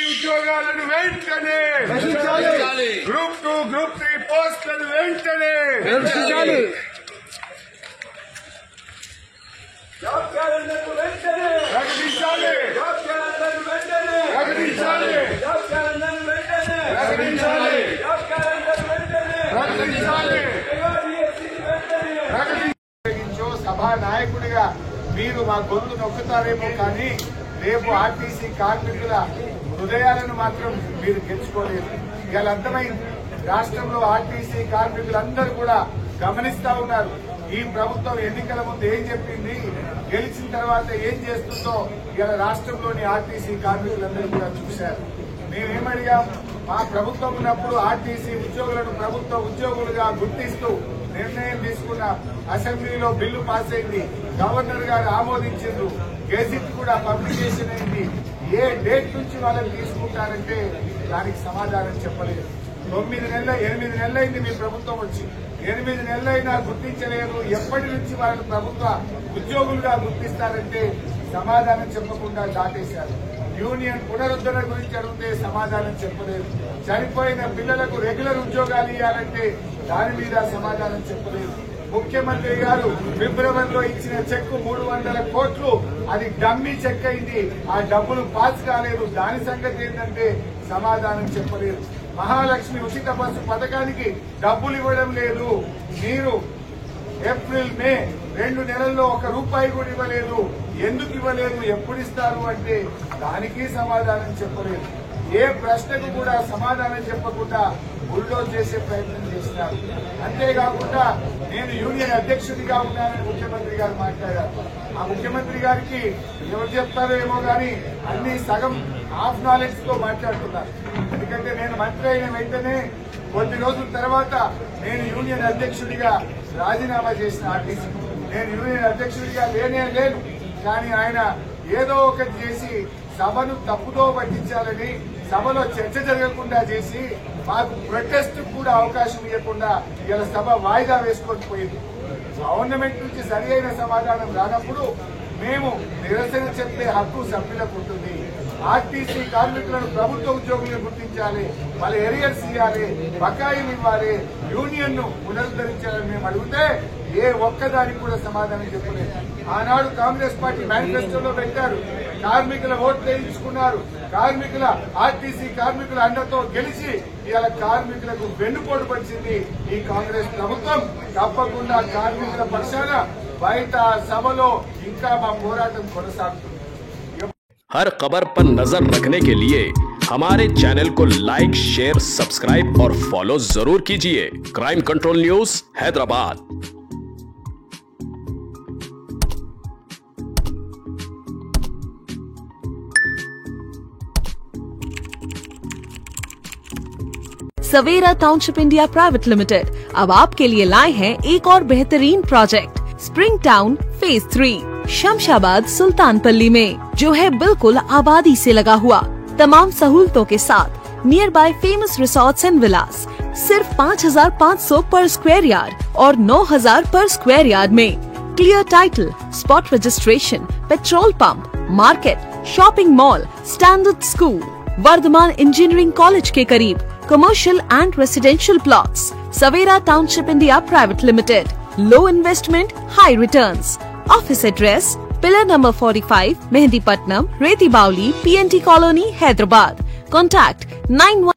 ఉద్యోగాలను వెంటనే group 2 group 3 పోస్టులను వెంటనే సభా నాయకుడిగా మీరు మా గొంతు నొక్కుతారేమో కానీ రేపు ఆర్టీసీ కార్మికుల హృదయాలను మాత్రం మీరు గెలుచుకోలేదు. ఇవాళ అర్థమైంది. రాష్ట్రంలో ఆర్టీసీ కార్మికులందరూ కూడా గమనిస్తా ఉన్నారు. ఈ ప్రభుత్వం ఎన్నికల ముందు ఏం చెప్పింది, గెలిచిన తర్వాత ఏం చేస్తుందో ఇవాళ రాష్ట్రంలోని ఆర్టీసీ కార్మికులందరూ కూడా చూశారు. మేమేమడిగాం, మా ప్రభుత్వం ఉన్నప్పుడు ఆర్టీసీ ఉద్యోగులను ప్రభుత్వ ఉద్యోగులుగా గుర్తిస్తూ నిర్ణయం తీసుకున్న అసెంబ్లీలో బిల్లు పాస్ అయింది, గవర్నర్ గారు ఆమోదించారు, గెజిట్ కూడా పబ్లికేషన్ అయింది. ఏ డేట్ నుంచి వాళ్ళని తీసుకుంటారంటే దానికి సమాధానం చెప్పలేదు. 8 నెలలైంది మీ ప్రభుత్వం వచ్చి, 8 నెలలైనా గుర్తించలేదు. ఎప్పటి నుంచి వాళ్ళని ప్రభుత్వ ఉద్యోగులుగా గుర్తిస్తారంటే సమాధానం చెప్పకుండా దాటేశారు. యూనియన్ పునరుద్ధరణ గురించి అడిగితే సమాధానం చెప్పలేదు. చనిపోయిన పిల్లలకు రెగ్యులర్ ఉద్యోగాలు ఇవ్వాలంటే దాని మీద సమాధానం చెప్పలేదు. ముఖ్యమంత్రి గారు ఫిబ్రవరిలో ఇచ్చిన చెక్ 300 కోట్లు, అది డమ్మీ చెక్ అయింది. ఆ డబ్బులు పాస్ కాలేదు. దాని సంగతి ఏంటంటే సమాధానం చెప్పలేదు. మహాలక్ష్మి ఉచిత బస్సు పథకానికి డబ్బులు ఇవ్వడం లేదు. మీరు ఏప్రిల్ మే 2 నెలల్లో 1 రూపాయి కూడా ఇవ్వలేదు. ఎందుకు ఇవ్వలేదు, ఎప్పుడు ఇస్తారు అంటే దానికి సమాధానం చెప్పలేదు. ఏ ప్రశ్నకు కూడా సమాధానం చెప్పకుండా బుల్డోజ్ చేసే ప్రయత్నం చేస్తున్నారు. అంతేకాకుండా నేను యూనియన్ అధ్యక్షుడిగా ఉన్నానని ముఖ్యమంత్రి గారు మాట్లాడారు. ఆ ముఖ్యమంత్రి గారికి ఎవరు చెప్తారో ఏమో కానీ అన్ని సగం హాఫ్ నాలెడ్జ్ తో మాట్లాడుతున్నారు. ఎందుకంటే నేను మంత్రి అయిన వెంటనే కొద్ది రోజుల తర్వాత నేను యూనియన్ అధ్యక్షుడిగా రాజీనామా చేసిన ఆర్టీసీ. నేను యూనియన్ అధ్యక్షుడిగా లేను. కానీ ఆయన ఏదో ఒకటి చేసి సభను తప్పుదో పట్టించాలని, సభలో చర్చ జరగకుండా చేసి మాకు ప్రొటెస్ట్ కూడా అవకాశం ఇవ్వకుండా ఇలా సభ వాయిదా వేసుకొని పోయింది. గవర్నమెంట్ నుంచి సరి అయిన సమాధానం రానప్పుడు మేము నిరసన చెప్పే హక్కు సభ్యులకు ఉంటుంది. ఆర్టీసీ కార్మికులను ప్రభుత్వ ఉద్యోగులను గుర్తించాలి, వాళ్ళ ఏరియర్స్ ఇవ్వాలి, బకాయిలు ఇవ్వాలి, యూనియన్ ను పునరుద్ధరించాలని మేము అడిగితే ఏ ఒక్కదానికి కూడా సమాధానం చెప్పలేదు. ఆనాడు కాంగ్రెస్ పార్టీ మేనిఫెస్టోలో పెట్టారు, కార్మికుల ఓట్లు వేయించుకున్నారు, కార్మికుల ఆర్టీసీ కార్మికుల అండతో గెలిచి ఇవాళ కార్మికులకు వెన్నుపోటు పడిచింది ఈ కాంగ్రెస్ ప్రభుత్వం. తప్పకుండా కార్మికుల పక్షాన బయట సభలో ఇంకా మా పోరాటం కొనసాగుతుంది. हर खबर पर नजर रखने के लिए हमारे चैनल को लाइक, शेयर, सब्सक्राइब और फॉलो जरूर कीजिए। Crime control news, Hyderabad. Savera township India private limited अब आपके लिए लाए हैं एक और बेहतरीन project, spring town phase 3 Shamshabad Sultanpalli में, जो है बिल्कुल आबादी से लगा हुआ, तमाम सहूलतों के साथ, nearby famous resorts and villas, सिर्फ 5,500 पर स्क्वायर यार्ड और 9,000 पर स्क्वायर यार्ड में। Clear title, spot registration, petrol pump, market, shopping mall, standard school, Vardhaman engineering college के करीब, commercial and residential plots. Savera township India private limited, low investment, high returns. Office address, pillar number 45, Mehdipatnam, Rethi Bowli, PNT colony, Hyderabad. Contact 91